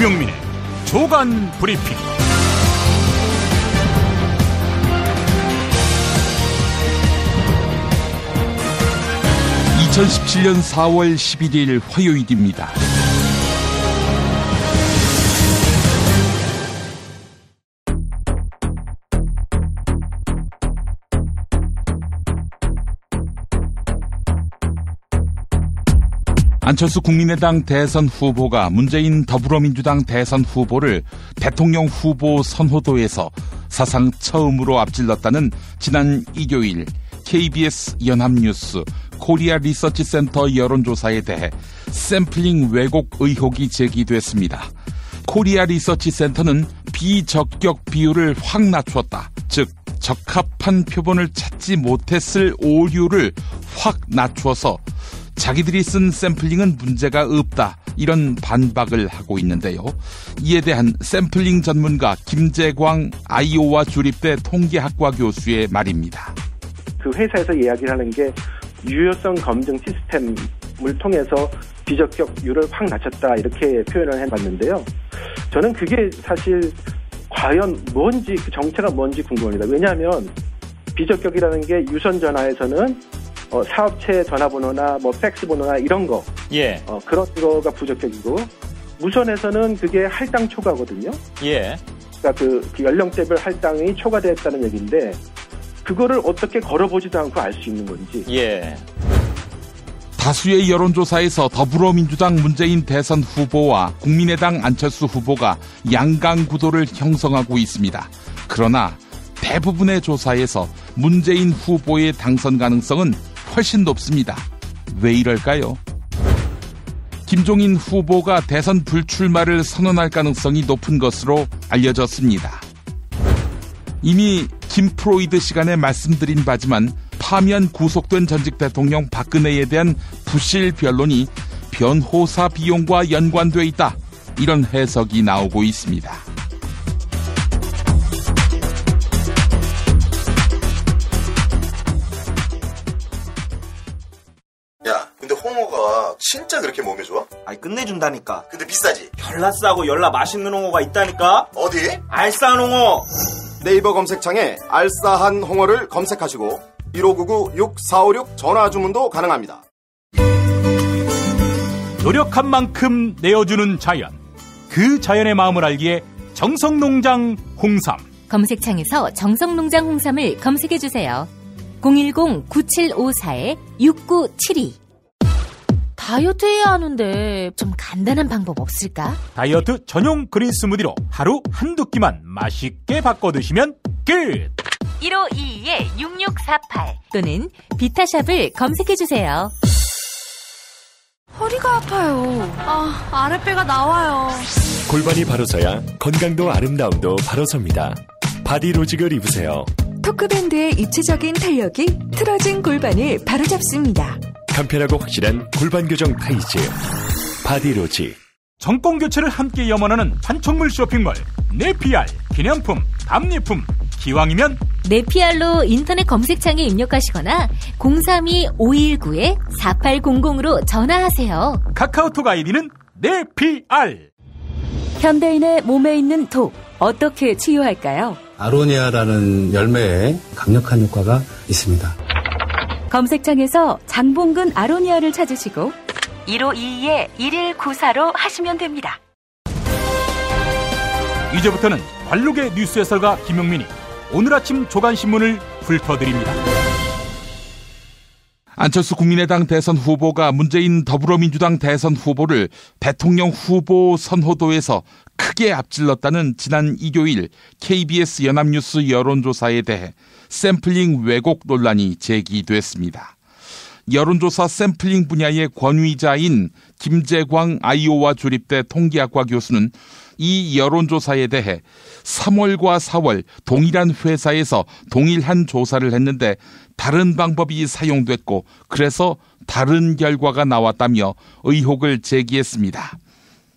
김용민의 조간 브리핑. 2017년 4월 11일 화요일입니다. 안철수 국민의당 대선 후보가 문재인 더불어민주당 대선 후보를 대통령 후보 선호도에서 사상 처음으로 앞질렀다는 지난 일요일 KBS 연합뉴스 코리아 리서치 센터 여론조사에 대해 샘플링 왜곡 의혹이 제기됐습니다. 코리아 리서치 센터는 비적격 비율을 확 낮췄다. 즉 적합한 표본을 찾지 못했을 오류를 확 낮춰서 자기들이 쓴 샘플링은 문제가 없다, 이런 반박을 하고 있는데요. 이에 대한 샘플링 전문가 김재광 아이오와 주립대 통계학과 교수의 말입니다. 그 회사에서 이야기를 하는 게 유효성 검증 시스템을 통해서 비적격률을 확 낮췄다, 이렇게 표현을 해봤는데요. 저는 그게 사실 과연 뭔지, 그 정체가 뭔지 궁금합니다. 왜냐하면 비적격이라는 게 유선 전화에서는 사업체 전화번호나 팩스 번호나 이런 거, 그런 거가 부적격이고, 무선에서는 그게 할당 초과거든요. 그러니까 그 연령대별 할당이 초과됐다는 얘기인데, 그거를 어떻게 걸어보지도 않고 알 수 있는 건지. 다수의 여론조사에서 더불어민주당 문재인 대선 후보와 국민의당 안철수 후보가 양강 구도를 형성하고 있습니다. 그러나 대부분의 조사에서 문재인 후보의 당선 가능성은 훨씬 높습니다. 왜 이럴까요? 김종인 후보가 대선 불출마를 선언할 가능성이 높은 것으로 알려졌습니다. 이미 김프로이드 시간에 말씀드린 바지만 파면 구속된 전직 대통령 박근혜에 대한 부실 변론이 변호사 비용과 연관돼 있다, 이런 해석이 나오고 있습니다. 근데 홍어가 진짜 그렇게 몸에 좋아? 아니 끝내준다니까. 근데 비싸지? 열나 싸고 열나 맛있는 홍어가 있다니까. 어디? 알싸한 홍어. 네이버 검색창에 알싸한 홍어를 검색하시고 1599-6456 전화 주문도 가능합니다. 노력한 만큼 내어주는 자연, 그 자연의 마음을 알기에 정성농장 홍삼. 검색창에서 정성농장 홍삼을 검색해주세요. 010-9754-6972. 다이어트 해야 하는데 좀 간단한 방법 없을까? 다이어트 전용 그린 스무디로 하루 한두 끼만 맛있게 바꿔 드시면 끝! 1522-6648 또는 비타샵을 검색해주세요. 허리가 아파요. 아랫배가 나와요. 골반이 바로 서야 건강도 아름다움도 바로 섭니다. 바디로직을 입으세요. 토크밴드의 입체적인 탄력이 틀어진 골반을 바로잡습니다. 간편하고 확실한 골반 교정 타이즈 바디로직. 정권 교체를 함께 염원하는 판촉물 쇼핑몰 네피알. 기념품, 답례품, 기왕이면 네피알로 인터넷 검색창에 입력하시거나 032-519-4800으로 전화하세요. 카카오톡 아이디는 네피알. 현대인의 몸에 있는 독, 어떻게 치유할까요? 아로니아라는 열매에 강력한 효과가 있습니다. 검색창에서 장봉근 아로니아를 찾으시고 1522-1194로 하시면 됩니다. 이제부터는 관록의 뉴스 해설가 김용민이 오늘 아침 조간신문을 훑어드립니다. 안철수 국민의당 대선 후보가 문재인 더불어민주당 대선 후보를 대통령 후보 선호도에서 크게 앞질렀다는 지난 일요일 KBS 연합뉴스 여론조사에 대해 샘플링 왜곡 논란이 제기됐습니다. 여론조사 샘플링 분야의 권위자인 김재광 아이오와 주립대 통계학과 교수는 이 여론조사에 대해 3월과 4월 동일한 회사에서 동일한 조사를 했는데 다른 방법이 사용됐고 그래서 다른 결과가 나왔다며 의혹을 제기했습니다.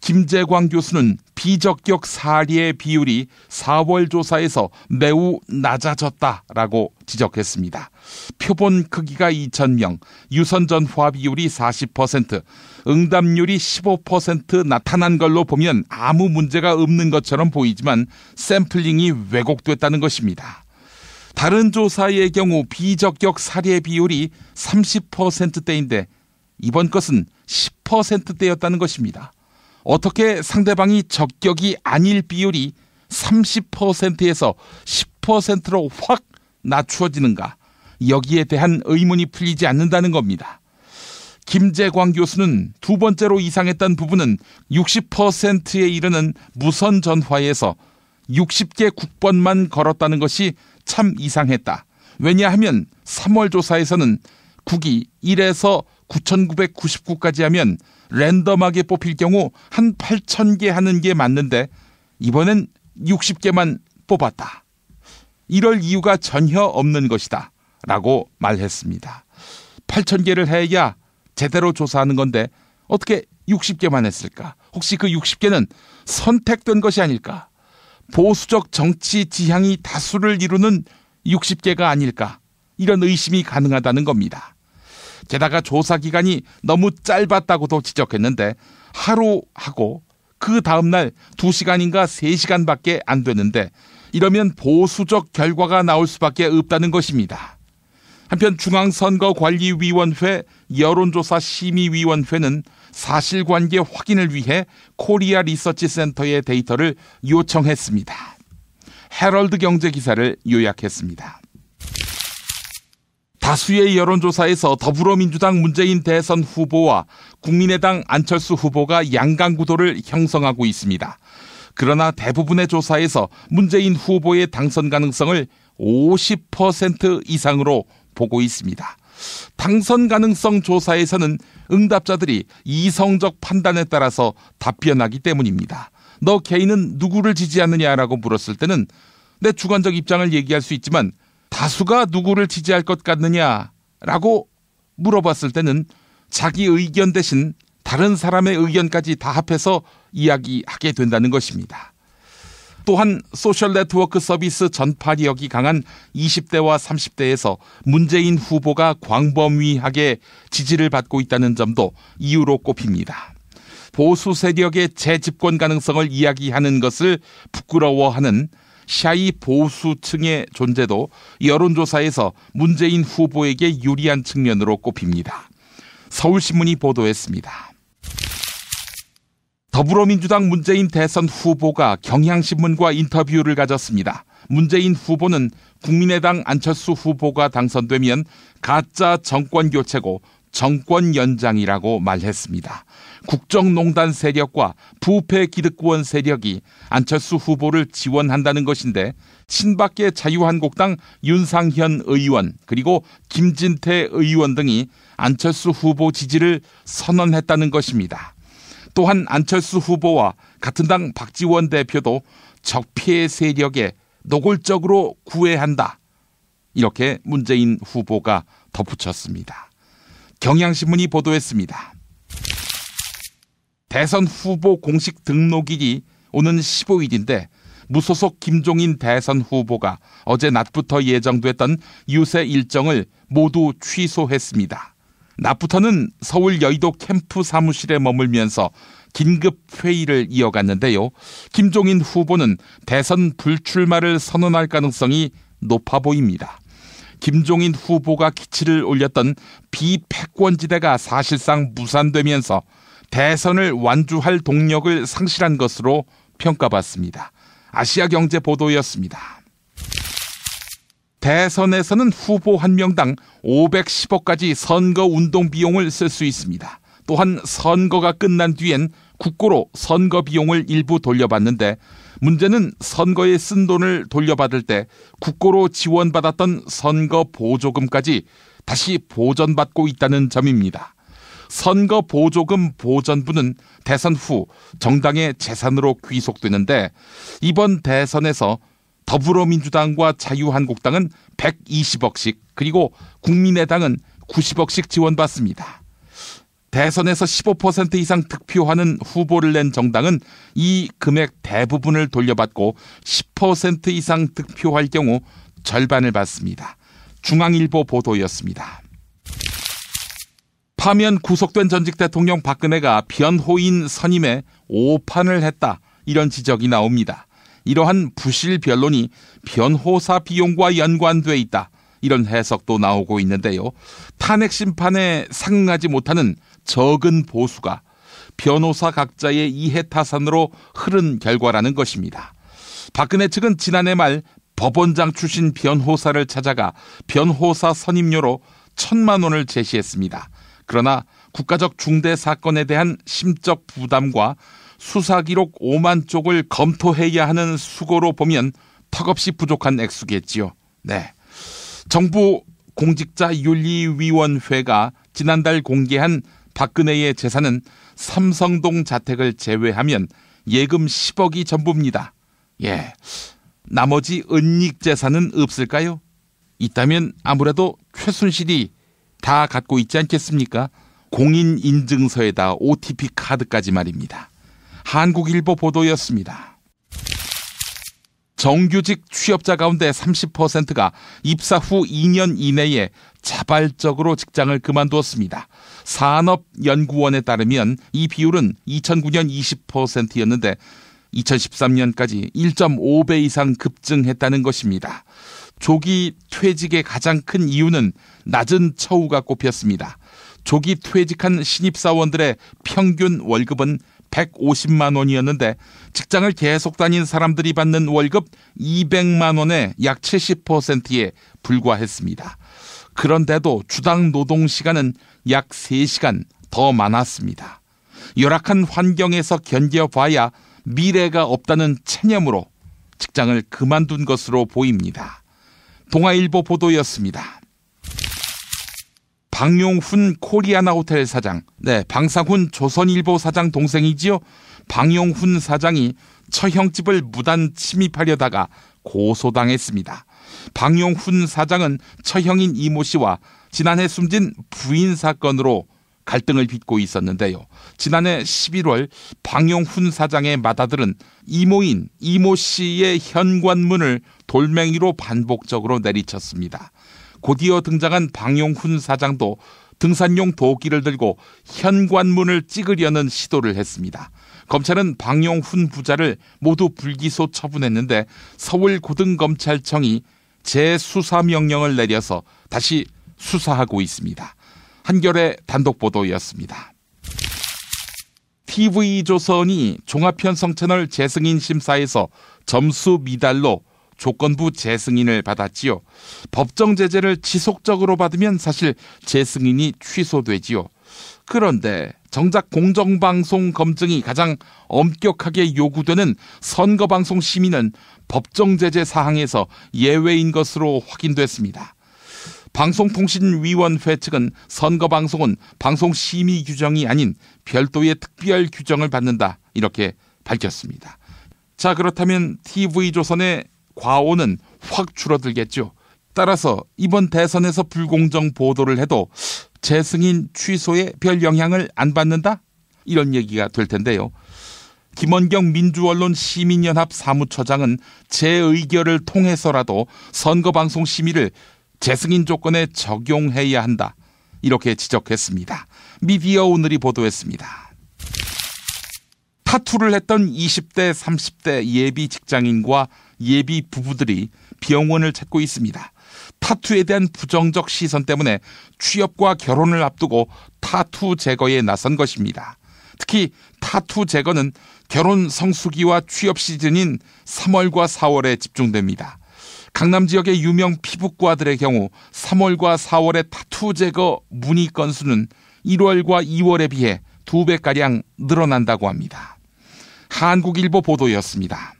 김재광 교수는 비적격 사례 비율이 4월 조사에서 매우 낮아졌다라고 지적했습니다. 표본 크기가 2,000명, 유선 전화 비율이 40%, 응답률이 15% 나타난 걸로 보면 아무 문제가 없는 것처럼 보이지만 샘플링이 왜곡됐다는 것입니다. 다른 조사의 경우 비적격 사례 비율이 30%대인데 이번 것은 10%대였다는 것입니다. 어떻게 상대방이 적격이 아닐 비율이 30%에서 10%로 확 낮추어지는가? 여기에 대한 의문이 풀리지 않는다는 겁니다. 김재광 교수는 두 번째로 이상했던 부분은 60%에 이르는 무선 전화에서 60개 국번만 걸었다는 것이 참 이상했다. 왜냐하면 3월 조사에서는 국이 1에서 9,999까지 하면 랜덤하게 뽑힐 경우 한 8,000개 하는 게 맞는데 이번엔 60개만 뽑았다. 이럴 이유가 전혀 없는 것이다 라고 말했습니다. 8,000개를 해야 제대로 조사하는 건데 어떻게 60개만 했을까? 혹시 그 60개는 선택된 것이 아닐까? 보수적 정치 지향이 다수를 이루는 60개가 아닐까? 이런 의심이 가능하다는 겁니다. 게다가 조사 기간이 너무 짧았다고도 지적했는데 하루 하고 그 다음날 2시간인가 3시간밖에 안 되는데 이러면 보수적 결과가 나올 수밖에 없다는 것입니다. 한편 중앙선거관리위원회 여론조사 심의위원회는 사실관계 확인을 위해 코리아 리서치 센터의 데이터를 요청했습니다. 헤럴드 경제 기사를 요약했습니다. 다수의 여론조사에서 더불어민주당 문재인 대선 후보와 국민의당 안철수 후보가 양강구도를 형성하고 있습니다. 그러나 대부분의 조사에서 문재인 후보의 당선 가능성을 50% 이상으로 보고 있습니다. 당선 가능성 조사에서는 응답자들이 이성적 판단에 따라서 답변하기 때문입니다. 너 개인은 누구를 지지하느냐라고 물었을 때는 내 주관적 입장을 얘기할 수 있지만 다수가 누구를 지지할 것 같느냐라고 물어봤을 때는 자기 의견 대신 다른 사람의 의견까지 다 합해서 이야기하게 된다는 것입니다. 또한 소셜 네트워크 서비스 전파력이 강한 20대와 30대에서 문재인 후보가 광범위하게 지지를 받고 있다는 점도 이유로 꼽힙니다. 보수 세력의 재집권 가능성을 이야기하는 것을 부끄러워하는 샤이 보수층의 존재도 여론조사에서 문재인 후보에게 유리한 측면으로 꼽힙니다. 서울신문이 보도했습니다. 더불어민주당 문재인 대선 후보가 경향신문과 인터뷰를 가졌습니다. 문재인 후보는 국민의당 안철수 후보가 당선되면 가짜 정권교체고 정권 연장이라고 말했습니다. 국정농단 세력과 부패 기득권 세력이 안철수 후보를 지원한다는 것인데 친박계 자유한국당 윤상현 의원 그리고 김진태 의원 등이 안철수 후보 지지를 선언했다는 것입니다. 또한 안철수 후보와 같은 당 박지원 대표도 적폐 세력에 노골적으로 구애한다. 이렇게 문재인 후보가 덧붙였습니다. 경향신문이 보도했습니다. 대선 후보 공식 등록일이 오는 15일인데 무소속 김종인 대선 후보가 어제 낮부터 예정됐던 유세 일정을 모두 취소했습니다. 낮부터는 서울 여의도 캠프 사무실에 머물면서 긴급 회의를 이어갔는데요. 김종인 후보는 대선 불출마를 선언할 가능성이 높아 보입니다. 김종인 후보가 기치를 올렸던 비패권지대가 사실상 무산되면서 대선을 완주할 동력을 상실한 것으로 평가받습니다. 아시아경제 보도였습니다. 대선에서는 후보 한 명당 510억까지 선거 운동 비용을 쓸 수 있습니다. 또한 선거가 끝난 뒤엔 국고로 선거 비용을 일부 돌려받는데 문제는 선거에 쓴 돈을 돌려받을 때 국고로 지원받았던 선거 보조금까지 다시 보전받고 있다는 점입니다. 선거 보조금 보전부는 대선 후 정당의 재산으로 귀속되는데 이번 대선에서 더불어민주당과 자유한국당은 120억씩 그리고 국민의당은 90억씩 지원받습니다. 대선에서 15% 이상 득표하는 후보를 낸 정당은 이 금액 대부분을 돌려받고 10% 이상 득표할 경우 절반을 받습니다. 중앙일보 보도였습니다. 파면 구속된 전직 대통령 박근혜가 변호인 선임에 오판을 했다, 이런 지적이 나옵니다. 이러한 부실 변론이 변호사 비용과 연관돼 있다, 이런 해석도 나오고 있는데요. 탄핵 심판에 상응하지 못하는 적은 보수가 변호사 각자의 이해타산으로 흐른 결과라는 것입니다. 박근혜 측은 지난해 말 법원장 출신 변호사를 찾아가 변호사 선임료로 1,000만 원을 제시했습니다. 그러나 국가적 중대 사건에 대한 심적 부담과 수사기록 5만 쪽을 검토해야 하는 수고로 보면 턱없이 부족한 액수겠지요. 네. 정부 공직자윤리위원회가 지난달 공개한 박근혜의 재산은 삼성동 자택을 제외하면 예금 10억이 전부입니다. 예. 나머지 은닉 재산은 없을까요? 있다면 아무래도 최순실이 다 갖고 있지 않겠습니까? 공인인증서에다 OTP 카드까지 말입니다. 한국일보 보도였습니다. 정규직 취업자 가운데 30%가 입사 후 2년 이내에 자발적으로 직장을 그만두었습니다. 산업연구원에 따르면 이 비율은 2009년 20%였는데 2013년까지 1.5배 이상 급증했다는 것입니다. 조기 퇴직의 가장 큰 이유는 낮은 처우가 꼽혔습니다. 조기 퇴직한 신입사원들의 평균 월급은 150만 원이었는데 직장을 계속 다닌 사람들이 받는 월급 200만 원의 약 70%에 불과했습니다. 그런데도 주당 노동시간은 약 3시간 더 많았습니다. 열악한 환경에서 견뎌봐야 미래가 없다는 체념으로 직장을 그만둔 것으로 보입니다. 동아일보 보도였습니다. 방용훈 코리아나 호텔 사장, 방상훈 조선일보 사장 동생이지요. 방용훈 사장이 처형집을 무단 침입하려다가 고소당했습니다. 방용훈 사장은 처형인 이모 씨와 지난해 숨진 부인 사건으로 갈등을 빚고 있었는데요. 지난해 11월 방용훈 사장의 맏아들은 이모인 이모 씨의 현관문을 돌멩이로 반복적으로 내리쳤습니다. 곧이어 등장한 방용훈 사장도 등산용 도끼를 들고 현관문을 찍으려는 시도를 했습니다. 검찰은 방용훈 부자를 모두 불기소 처분했는데 서울고등검찰청이 재수사명령을 내려서 다시 수사하고 있습니다. 한겨레 단독 보도였습니다. TV조선이 종합편성 채널 재승인 심사에서 점수 미달로 조건부 재승인을 받았지요. 법정 제재를 지속적으로 받으면 사실 재승인이 취소되지요. 그런데 정작 공정방송 검증이 가장 엄격하게 요구되는 선거방송 심의는 법정 제재 사항에서 예외인 것으로 확인됐습니다. 방송통신위원회 측은 선거방송은 방송심의 규정이 아닌 별도의 특별 규정을 받는다, 이렇게 밝혔습니다. 자, 그렇다면 TV조선의 과오는 확 줄어들겠죠. 따라서 이번 대선에서 불공정 보도를 해도 재승인 취소에 별 영향을 안 받는다? 이런 얘기가 될 텐데요. 김원경 민주언론 시민연합 사무처장은 재의결을 통해서라도 선거방송 심의를 재승인 조건에 적용해야 한다, 이렇게 지적했습니다. 미디어 오늘이 보도했습니다. 타투를 했던 20대, 30대 예비 직장인과 예비 부부들이 병원을 찾고 있습니다. 타투에 대한 부정적 시선 때문에 취업과 결혼을 앞두고 타투 제거에 나선 것입니다. 특히 타투 제거는 결혼 성수기와 취업 시즌인 3월과 4월에 집중됩니다. 강남 지역의 유명 피부과들의 경우 3월과 4월의 타투 제거 문의 건수는 1월과 2월에 비해 2배가량 늘어난다고 합니다. 한국일보 보도였습니다.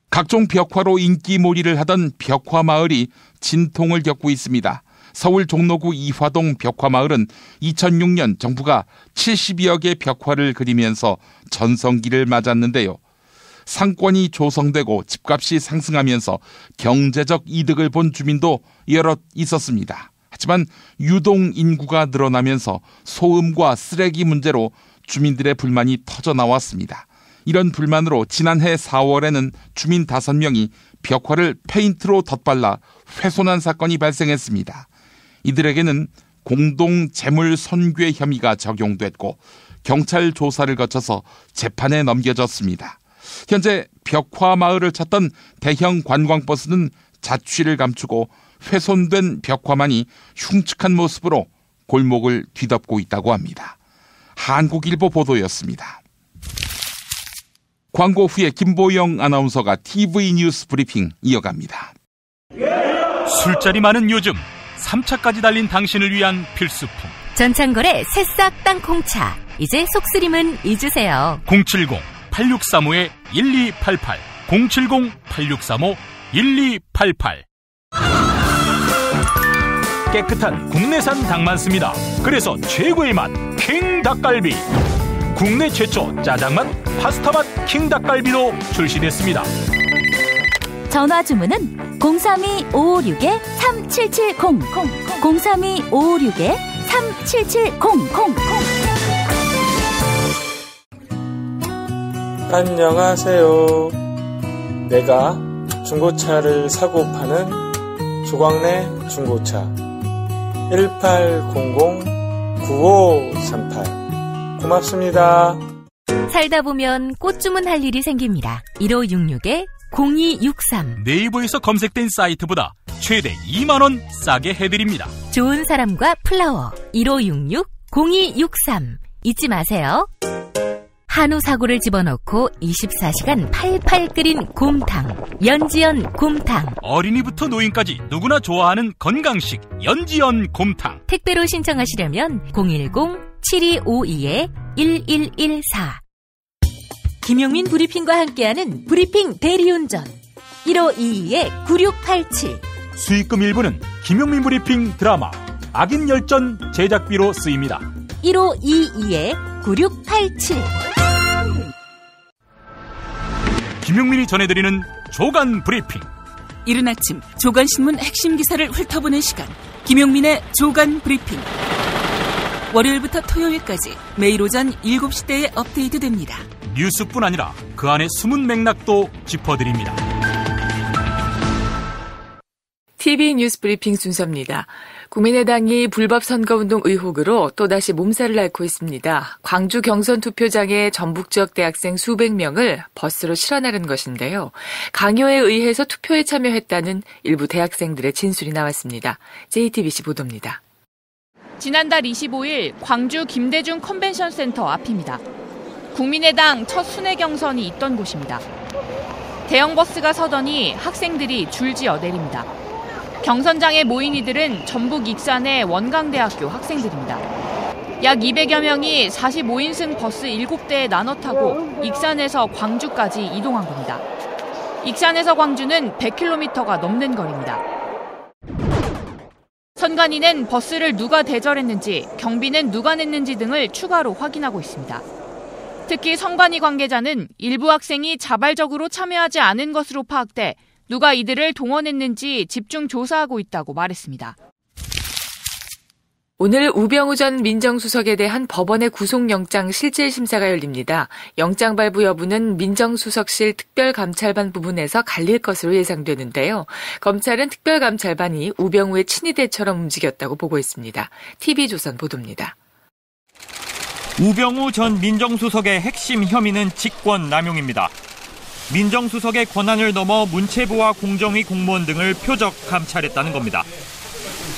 각종 벽화로 인기몰이를 하던 벽화마을이 진통을 겪고 있습니다. 서울 종로구 이화동 벽화마을은 2006년 정부가 70여 개 벽화를 그리면서 전성기를 맞았는데요. 상권이 조성되고 집값이 상승하면서 경제적 이득을 본 주민도 여럿 있었습니다. 하지만 유동 인구가 늘어나면서 소음과 쓰레기 문제로 주민들의 불만이 터져 나왔습니다. 이런 불만으로 지난해 4월에는 주민 5명이 벽화를 페인트로 덧발라 훼손한 사건이 발생했습니다. 이들에게는 공동 재물 손괴 혐의가 적용됐고 경찰 조사를 거쳐서 재판에 넘겨졌습니다. 현재 벽화 마을을 찾던 대형 관광버스는 자취를 감추고 훼손된 벽화만이 흉측한 모습으로 골목을 뒤덮고 있다고 합니다. 한국일보 보도였습니다. 광고 후에 김보영 아나운서가 TV 뉴스 브리핑 이어갑니다. 술자리 많은 요즘 3차까지 달린 당신을 위한 필수품. 전창걸의 새싹 땅콩차. 이제 속쓰림은 잊으세요. 070-8635-1288 070-8635-1288 깨끗한 국내산 닭만 씁니다. 그래서 최고의 맛 킹 닭갈비. 국내 최초 짜장맛 파스타맛 킹 닭갈비로 출시됐습니다. 전화 주문은 032-556-3770 032-556-3770. 안녕하세요. 내가 중고차를 사고 파는 조광래 중고차 1800-9538 고맙습니다. 살다 보면 꽃 주문할 일이 생깁니다. 1566-0263 네이버에서 검색된 사이트보다 최대 2만원 싸게 해드립니다. 좋은 사람과 플라워 1566-0263 잊지 마세요. 한우 사고를 집어넣고 24시간 팔팔 끓인 곰탕 연지연 곰탕. 어린이부터 노인까지 누구나 좋아하는 건강식 연지연 곰탕. 택배로 신청하시려면 010-7252-1114 김용민 브리핑과 함께하는 브리핑 대리운전 1522-9687 수익금 일부는 김용민 브리핑 드라마 악인 열전 제작비로 쓰입니다. 1522-9687 김용민이 전해드리는 조간 브리핑. 이른 아침 조간신문 핵심 기사를 훑어보는 시간, 김용민의 조간 브리핑. 월요일부터 토요일까지 매일 오전 7시대에 업데이트됩니다. 뉴스뿐 아니라 그 안에 숨은 맥락도 짚어드립니다. TV 뉴스 브리핑 순서입니다. 국민의당이 불법 선거운동 의혹으로 또다시 몸살을 앓고 있습니다. 광주 경선 투표장에 전북 지역 대학생 수백 명을 버스로 실어 나른 것인데요. 강요에 의해서 투표에 참여했다는 일부 대학생들의 진술이 나왔습니다. JTBC 보도입니다. 지난달 25일 광주 김대중 컨벤션 센터 앞입니다. 국민의당 첫 순회 경선이 있던 곳입니다. 대형 버스가 서더니 학생들이 줄지어 내립니다. 경선장에 모인 이들은 전북 익산의 원광대학교 학생들입니다. 약 200여 명이 45인승 버스 7대에 나눠 타고 익산에서 광주까지 이동한 겁니다. 익산에서 광주는 100km가 넘는 거리입니다. 선관위는 버스를 누가 대절했는지, 경비는 누가 냈는지 등을 추가로 확인하고 있습니다. 특히 선관위 관계자는 일부 학생이 자발적으로 참여하지 않은 것으로 파악돼 누가 이들을 동원했는지 집중 조사하고 있다고 말했습니다. 오늘 우병우 전 민정수석에 대한 법원의 구속영장 실질심사가 열립니다. 영장 발부 여부는 민정수석실 특별감찰반 부분에서 갈릴 것으로 예상되는데요. 검찰은 특별감찰반이 우병우의 친위대처럼 움직였다고 보고 있습니다. TV조선 보도입니다. 우병우 전 민정수석의 핵심 혐의는 직권남용입니다. 민정수석의 권한을 넘어 문체부와 공정위 공무원 등을 표적 감찰했다는 겁니다.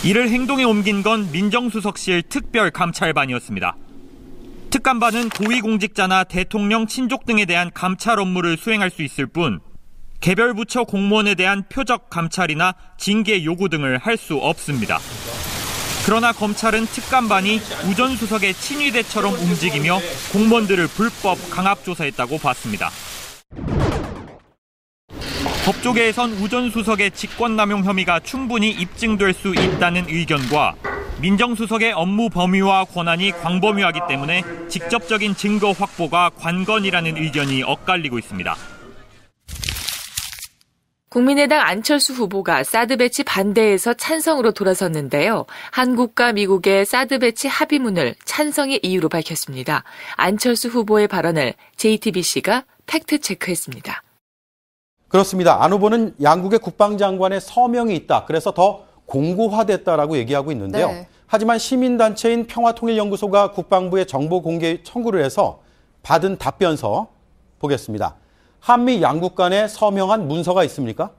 이를 행동에 옮긴 건 민정수석실 특별감찰반이었습니다. 특감반은 고위공직자나 대통령 친족 등에 대한 감찰 업무를 수행할 수 있을 뿐 개별 부처 공무원에 대한 표적 감찰이나 징계 요구 등을 할 수 없습니다. 그러나 검찰은 특감반이 우 전 수석의 친위대처럼 움직이며 공무원들을 불법 강압조사했다고 봤습니다. 법조계에선 우 전 수석의 직권남용 혐의가 충분히 입증될 수 있다는 의견과 민정수석의 업무 범위와 권한이 광범위하기 때문에 직접적인 증거 확보가 관건이라는 의견이 엇갈리고 있습니다. 국민의당 안철수 후보가 사드 배치 반대에서 찬성으로 돌아섰는데요. 한국과 미국의 사드 배치 합의문을 찬성의 이유로 밝혔습니다. 안철수 후보의 발언을 JTBC가 팩트체크했습니다. 그렇습니다. 안 후보는 양국의 국방장관의 서명이 있다. 그래서 더 공고화됐다라고 얘기하고 있는데요. 네. 하지만 시민단체인 평화통일연구소가 국방부에 정보 공개 청구를 해서 받은 답변서 보겠습니다. 한미 양국 간에 서명한 문서가 있습니까?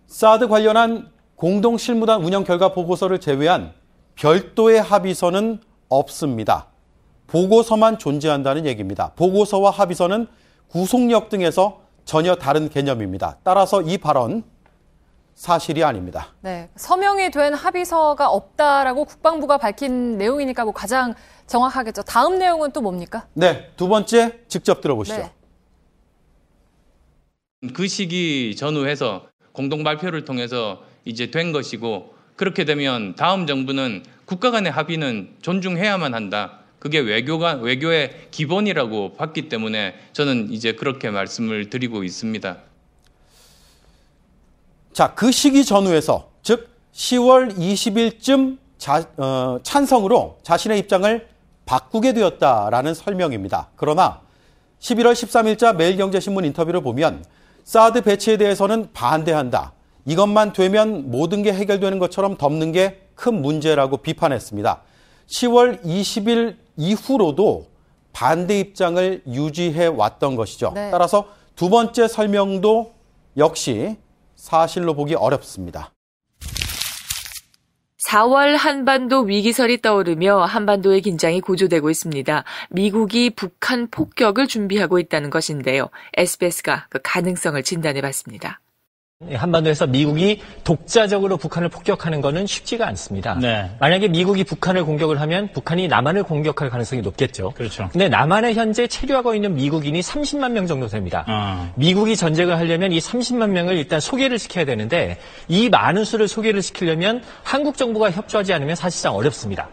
사드 관련한 공동실무단 운영 결과 보고서를 제외한 별도의 합의서는 없습니다. 보고서만 존재한다는 얘기입니다. 보고서와 합의서는 구속력 등에서 전혀 다른 개념입니다. 따라서 이 발언 사실이 아닙니다. 네, 서명이 된 합의서가 없다라고 국방부가 밝힌 내용이니까 뭐 가장 정확하겠죠. 다음 내용은 또 뭡니까? 네, 두 번째 직접 들어보시죠. 네. 그 시기 전후해서 공동 발표를 통해서 이제 된 것이고, 그렇게 되면 다음 정부는 국가 간의 합의는 존중해야만 한다. 그게 외교의 기본이라고 봤기 때문에 저는 이제 그렇게 말씀을 드리고 있습니다. 자, 그 시기 전후에서, 즉 10월 20일쯤 찬성으로 자신의 입장을 바꾸게 되었다라는 설명입니다. 그러나 11월 13일자 매일경제신문 인터뷰를 보면 사드 배치에 대해서는 반대한다. 이것만 되면 모든 게 해결되는 것처럼 덮는 게 큰 문제라고 비판했습니다. 10월 20일 이후로도 반대 입장을 유지해 왔던 것이죠. 네. 따라서 두 번째 설명도 역시 사실로 보기 어렵습니다. 4월 한반도 위기설이 떠오르며 한반도의 긴장이 고조되고 있습니다. 미국이 북한 폭격을 준비하고 있다는 것인데요. SBS가 그 가능성을 진단해봤습니다. 한반도에서 미국이 독자적으로 북한을 폭격하는 것은 쉽지가 않습니다. 네. 만약에 미국이 북한을 공격을 하면 북한이 남한을 공격할 가능성이 높겠죠. 그렇죠. 근데 남한에 현재 체류하고 있는 미국인이 30만 명 정도 됩니다. 미국이 전쟁을 하려면 이 30만 명을 일단 소개를 시켜야 되는데 이 많은 수를 소개를 시키려면 한국 정부가 협조하지 않으면 사실상 어렵습니다.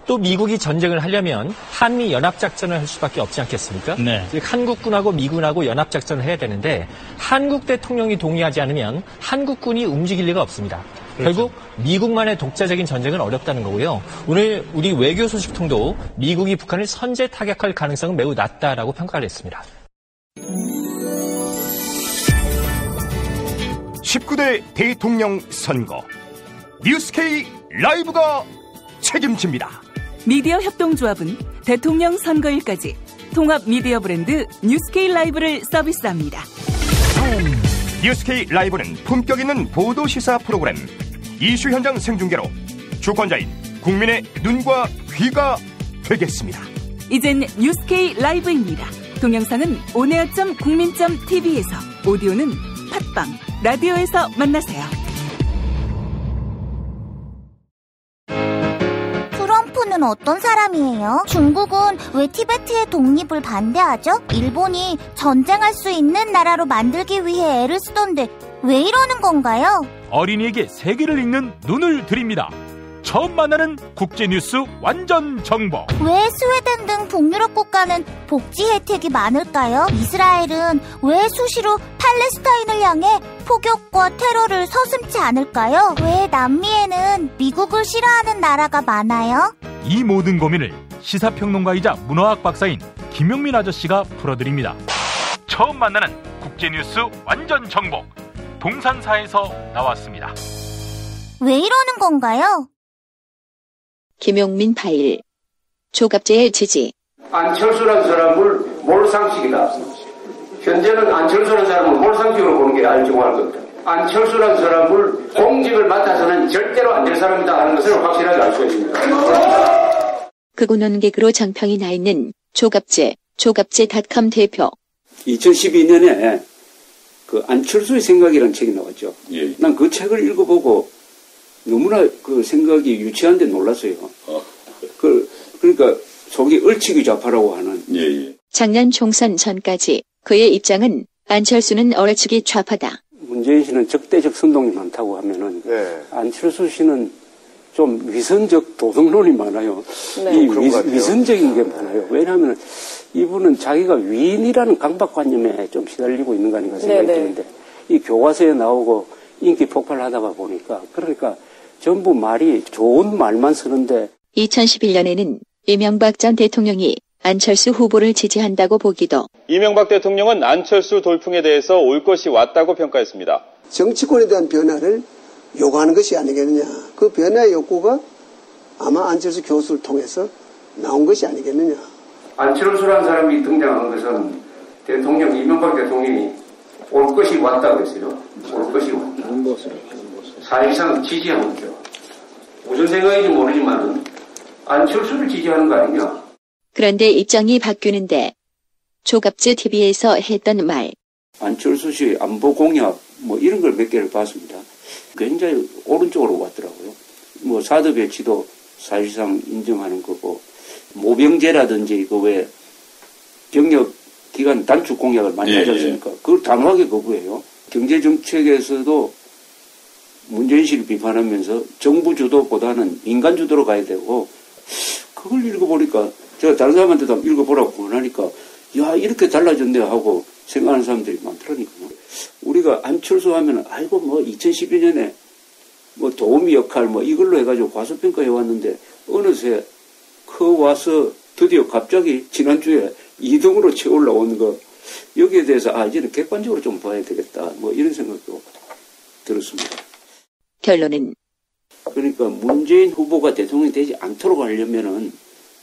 또 미국이 전쟁을 하려면 한미 연합작전을 할 수밖에 없지 않겠습니까? 네. 즉 한국군하고 미군하고 연합작전을 해야 되는데 한국 대통령이 동의하지 않으면 한국군이 움직일 리가 없습니다. 그렇죠. 결국 미국만의 독자적인 전쟁은 어렵다는 거고요. 오늘 우리 외교 소식통도 미국이 북한을 선제 타격할 가능성은 매우 낮다라고 평가를 했습니다. 19대 대통령 선거 뉴스K 라이브가 책임집니다. 미디어 협동조합은 대통령 선거일까지 통합 미디어 브랜드 뉴스K 라이브를 서비스합니다. 뉴스K 라이브는 품격 있는 보도 시사 프로그램, 이슈 현장 생중계로 주권자인 국민의 눈과 귀가 되겠습니다. 이젠 뉴스K 라이브입니다. 동영상은 온에어.국민.tv에서, 오디오는 팟빵, 라디오에서 만나세요. 트럼프는 어떤 사람이에요? 중국은 왜 티베트의 독립을 반대하죠? 일본이 전쟁할 수 있는 나라로 만들기 위해 애를 쓰던데 왜 이러는 건가요? 어린이에게 세계를 읽는 눈을 드립니다. 처음 만나는 국제뉴스 완전 정보. 왜 스웨덴 등 북유럽 국가는 복지 혜택이 많을까요? 이스라엘은 왜 수시로 팔레스타인을 향해 폭격과 테러를 서슴지 않을까요? 왜 남미에는 미국을 싫어하는 나라가 많아요? 이 모든 고민을 시사평론가이자 문화학 박사인 김용민 아저씨가 풀어드립니다. 처음 만나는 국제뉴스 완전 정보, 동산사에서 나왔습니다. 왜 이러는 건가요? 김용민 파일. 조갑제의 지지. 안철수라는 사람을 몰상식이다. 현재는 안철수라는 사람을 몰상식으로 보는 게 알중할 겁니다. 안철수라는 사람을 공직을 맡아서는 절대로 안 될 사람이다 하는 것을 확실하게 알 수 있습니다. 극우 논객으로 정평이 나 있는 조갑제닷컴 대표. 2012년에 그 안철수의 생각이라는 책이 나왔죠. 예. 난 그 책을 읽어보고 너무나 그 생각이 유치한데 놀랐어요. 그러니까 속이 얼치기 좌파라고 하는. 예. 작년 총선 전까지 그의 입장은 안철수는 얼치기 좌파다. 문재인 씨는 적대적 선동이 많다고 하면은 안철수 씨는 좀 위선적 도덕론이 많아요. 네. 이 위선적인 게 많아요. 왜냐하면 이분은 자기가 위인이라는 강박관념에 좀 시달리고 있는 거 아닌가 생각이 드는데 이 교과서에 나오고 인기 폭발하다가 보니까 그러니까 전부 말이 좋은 말만 쓰는데 2011년에는 이명박 전 대통령이 안철수 후보를 지지한다고 보기도 이명박 대통령은 안철수 돌풍에 대해서 올 것이 왔다고 평가했습니다. 정치권에 대한 변화를 요구하는 것이 아니겠느냐. 그 변화의 욕구가 아마 안철수 교수를 통해서 나온 것이 아니겠느냐. 안철수라는 사람이 등장한 것은 대통령, 이명박 대통령이 올 것이 왔다고 했어요. 올 것이 왔다. 사실상 지지한 거죠. 무슨 생각인지 모르지만 안철수를 지지하는 거 아니냐. 그런데 입장이 바뀌는데 조갑즈 TV에서 했던 말. 안철수 씨 안보 공약 뭐 이런 걸 몇 개를 봤습니다. 굉장히 오른쪽으로 왔더라고요. 뭐 사드 배치도 사실상 인정하는 거고 모병제라든지 그 왜 병력 기간 단축 공약을 많이 하지 않습니까? 그걸 단호하게 거부해요. 경제정책에서도 문재인 씨를 비판하면서 정부 주도보다는 민간 주도로 가야 되고 그걸 읽어보니까 제가 다른 사람한테도 읽어보라고 권하니까 야 이렇게 달라졌네 하고 생각하는 사람들이 많더라니까요. 우리가 안철수 하면 아이고 뭐 2012년에 뭐 도우미 역할 뭐 이걸로 해가지고 과소평가해 왔는데 어느새 와서 드디어 갑자기 지난주에 2등으로 채 올라오는 거 여기에 대해서 이제는 객관적으로 좀 봐야 되겠다 뭐 이런 생각도 들었습니다. 결론은 그러니까 문재인 후보가 대통령이 되지 않도록 하려면은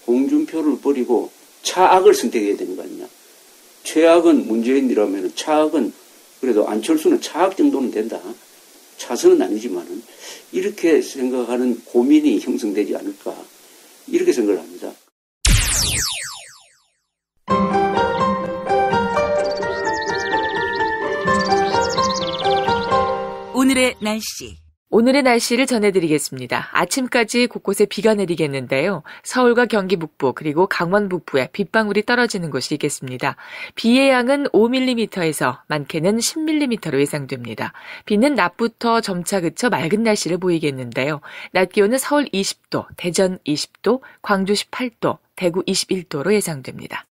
홍준표를 버리고 차악을 선택해야 되는 거 아니냐. 최악은 문재인이라면 차악은 그래도 안철수는 차악 정도는 된다. 차선은 아니지만은 이렇게 생각하는 고민이 형성되지 않을까 이렇게 생각을 합니다. 오늘의 날씨. 오늘의 날씨를 전해드리겠습니다. 아침까지 곳곳에 비가 내리겠는데요. 서울과 경기 북부 그리고 강원 북부에 빗방울이 떨어지는 곳이 있겠습니다. 비의 양은 5mm에서 많게는 10mm로 예상됩니다. 비는 낮부터 점차 그쳐 맑은 날씨를 보이겠는데요. 낮 기온은 서울 20도, 대전 20도, 광주 18도, 대구 21도로 예상됩니다.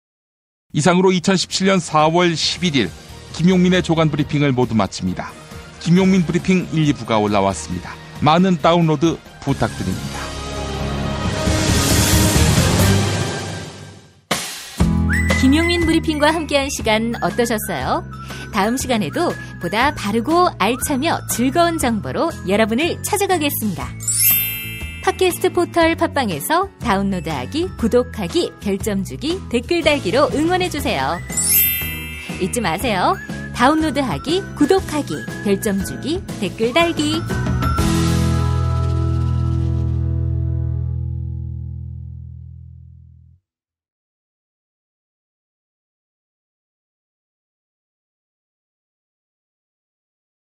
이상으로 2017년 4월 11일 김용민의 조간 브리핑을 모두 마칩니다. 김용민 브리핑 1, 2부가 올라왔습니다. 많은 다운로드 부탁드립니다. 김용민 브리핑과 함께한 시간 어떠셨어요? 다음 시간에도 보다 바르고 알차며 즐거운 정보로 여러분을 찾아가겠습니다. 팟캐스트 포털 팟빵에서 다운로드하기, 구독하기, 별점 주기, 댓글 달기로 응원해주세요. 잊지 마세요. 다운로드하기, 구독하기, 별점 주기, 댓글 달기.